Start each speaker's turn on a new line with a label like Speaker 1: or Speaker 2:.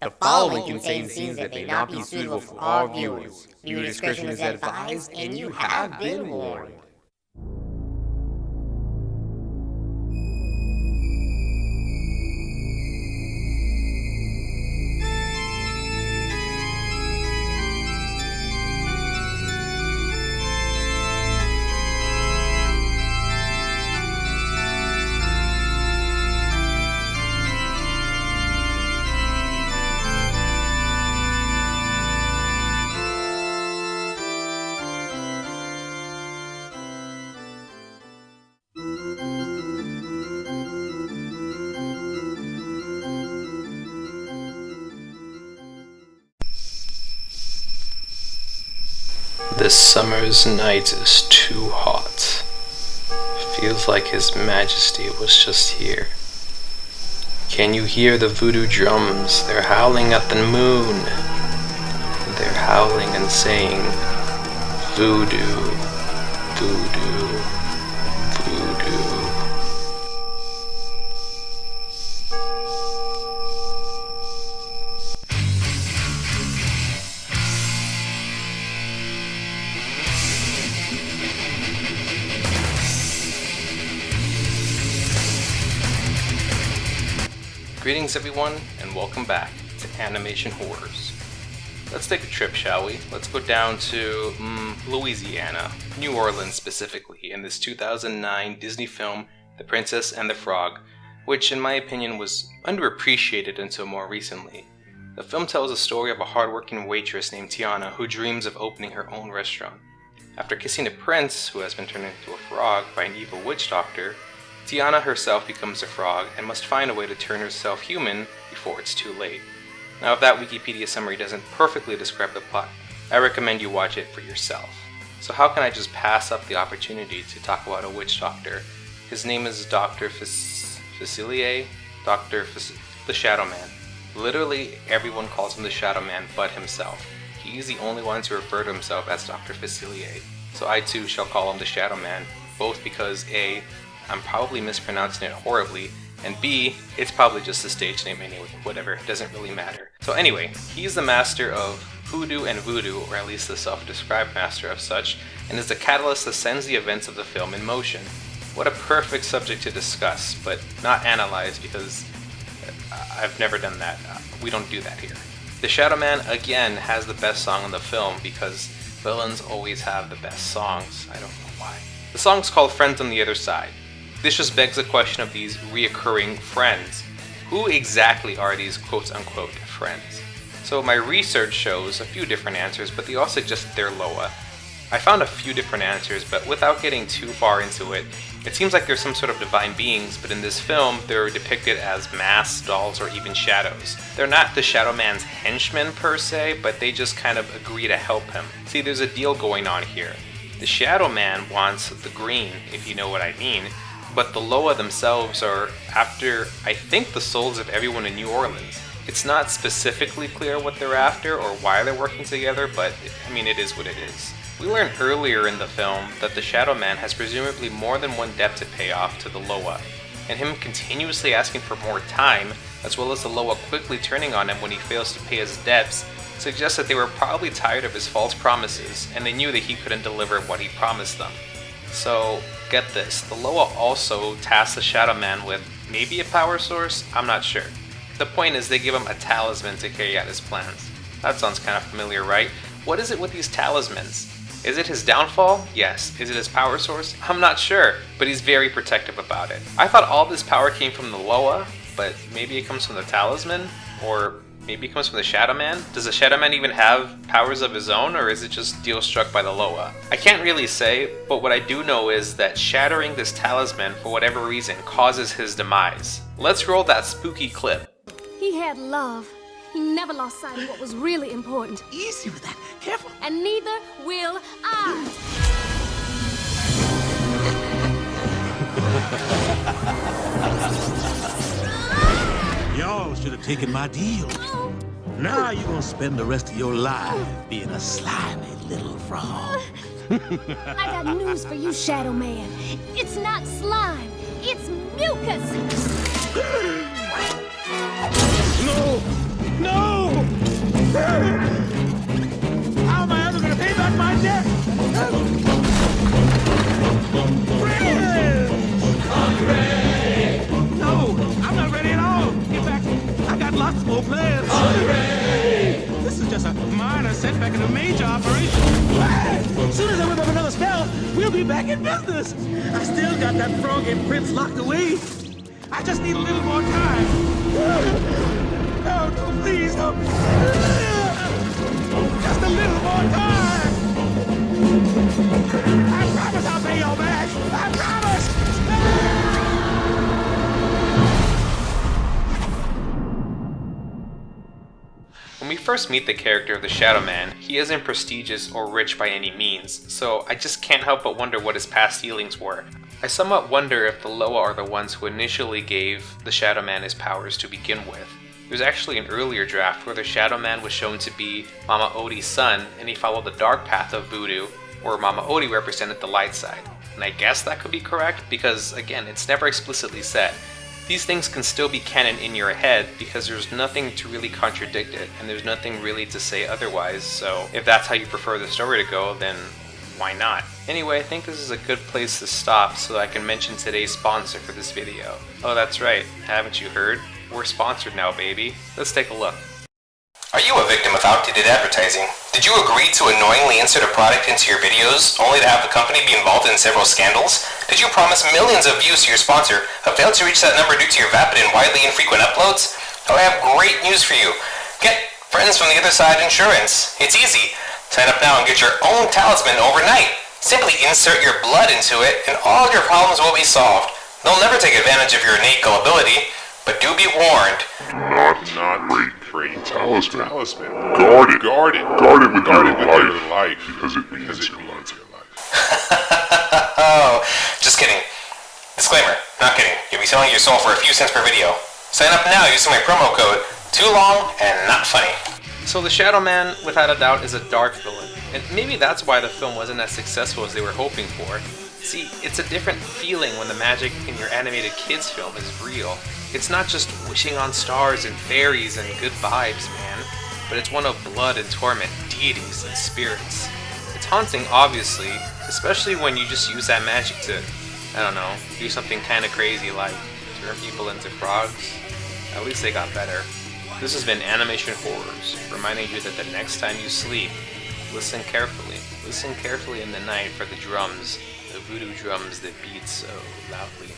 Speaker 1: The following contains scenes that may not be suitable for all viewers. Viewer discretion is advised, and you have been warned.
Speaker 2: This summer's night is too hot. Feels like His Majesty was just here. Can you hear the voodoo drums? They're howling at the moon. They're howling and saying, voodoo, voodoo, voodoo. Greetings everyone, and welcome back to Animation Horrors. Let's take a trip, shall we? Let's go down to Louisiana, New Orleans specifically, in this 2009 Disney film, The Princess and the Frog, which in my opinion was underappreciated until more recently. The film tells the story of a hardworking waitress named Tiana who dreams of opening her own restaurant. After kissing a prince who has been turned into a frog by an evil witch doctor, Tiana herself becomes a frog and must find a way to turn herself human before it's too late. Now, if that Wikipedia summary doesn't perfectly describe the plot, I recommend you watch it for yourself. So how can I just pass up the opportunity to talk about a witch doctor? His name is Dr. Facilier, the Shadow Man. Literally everyone calls him the Shadow Man but himself. He's the only one to refer to himself as Dr. Facilier. So I too shall call him the Shadow Man, both because A, I'm probably mispronouncing it horribly, and B, it's probably just a stage name anyway, whatever, it doesn't really matter. So anyway, he's the master of hoodoo and voodoo, or at least the self-described master of such, and is the catalyst that sends the events of the film in motion. What a perfect subject to discuss, but not analyze because I've never done that. We don't do that here. The Shadow Man, again, has the best song in the film because villains always have the best songs. I don't know why. The song's called Friends on the Other Side. This just begs the question of these reoccurring friends. Who exactly are these quote-unquote friends? So my research shows a few different answers, but they all suggest that they're Loa. I found a few different answers, but without getting too far into it, it seems like they're some sort of divine beings, but in this film, they're depicted as masks, dolls, or even shadows. They're not the Shadow Man's henchmen per se, but they just kind of agree to help him. See, there's a deal going on here. The Shadow Man wants the green, if you know what I mean, but the Loa themselves are after, I think, the souls of everyone in New Orleans. It's not specifically clear what they're after or why they're working together, but I mean, it is what it is. We learn earlier in the film that the Shadow Man has presumably more than one debt to pay off to the Loa, and him continuously asking for more time, as well as the Loa quickly turning on him when he fails to pay his debts, suggests that they were probably tired of his false promises, and they knew that he couldn't deliver what he promised them. So, get this, the Loa also tasks the Shadow Man with maybe a power source? I'm not sure. The point is they give him a talisman to carry out his plans. That sounds kind of familiar, right? What is it with these talismans? Is it his downfall? Yes. Is it his power source? I'm not sure, but he's very protective about it. I thought all this power came from the Loa, but maybe it comes from the talisman? Or maybe it comes from the Shadow Man? Does the Shadow Man even have powers of his own, or is it just deal struck by the Loa? I can't really say, but what I do know is that shattering this talisman for whatever reason causes his demise. Let's roll that spooky clip.
Speaker 3: He had love. He never lost sight of what was really important.
Speaker 4: Easy with that. Careful.
Speaker 3: And neither will I.
Speaker 4: Y'all should have taken my deal. Now you're gonna spend the rest of your life being a slimy little frog.
Speaker 3: I got news for you, Shadow Man. It's not slime. It's mucus.
Speaker 4: No! No! more plans. This is just a minor setback in a major operation. As soon as I whip up another spell, we'll be back in business. I still got that frog and prince locked away. I just need a little more time. No, no, please, no. Just a little more time. I promise I'll pay y'all back. I promise.
Speaker 2: When we first meet the character of the Shadow Man, he isn't prestigious or rich by any means, so I just can't help but wonder what his past dealings were. I somewhat wonder if the Loa are the ones who initially gave the Shadow Man his powers to begin with. There's actually an earlier draft where the Shadow Man was shown to be Mama Odie's son, and he followed the dark path of voodoo, where Mama Odie represented the light side. And I guess that could be correct, because again, it's never explicitly said. These things can still be canon in your head because there's nothing to really contradict it, and there's nothing really to say otherwise, so if that's how you prefer the story to go, then why not? Anyway, I think this is a good place to stop so I can mention today's sponsor for this video. Oh, that's right, haven't you heard? We're sponsored now, baby. Let's take a look.
Speaker 5: Are you a victim of outdated advertising? Did you agree to unknowingly insert a product into your videos, only to have the company be involved in several scandals? Did you promise millions of views to your sponsor, but failed to reach that number due to your vapid and widely infrequent uploads? Oh, I have great news for you. Get Friends from the Other Side Insurance. It's easy. Sign up now and get your own talisman overnight. Simply insert your blood into it, and all your problems will be solved. They'll never take advantage of your innate gullibility, but do be warned.
Speaker 6: Not great talisman. Guard it with your life, because it means your life.
Speaker 5: Oh, just kidding. Disclaimer, not kidding. You'll be selling your soul for a few cents per video. Sign up now using my promo code. Too long and not funny.
Speaker 2: So the Shadow Man, without a doubt, is a dark villain, and maybe that's why the film wasn't as successful as they were hoping for. See, it's a different feeling when the magic in your animated kids film is real. It's not just wishing on stars and fairies and good vibes, man, but it's one of blood and torment, deities and spirits. It's haunting, obviously, especially when you just use that magic to, I don't know, do something kinda crazy like turn people into frogs. At least they got better. This has been Animation Horrors, reminding you that the next time you sleep, listen carefully. Listen carefully in the night for the drums, the voodoo drums that beat so loudly.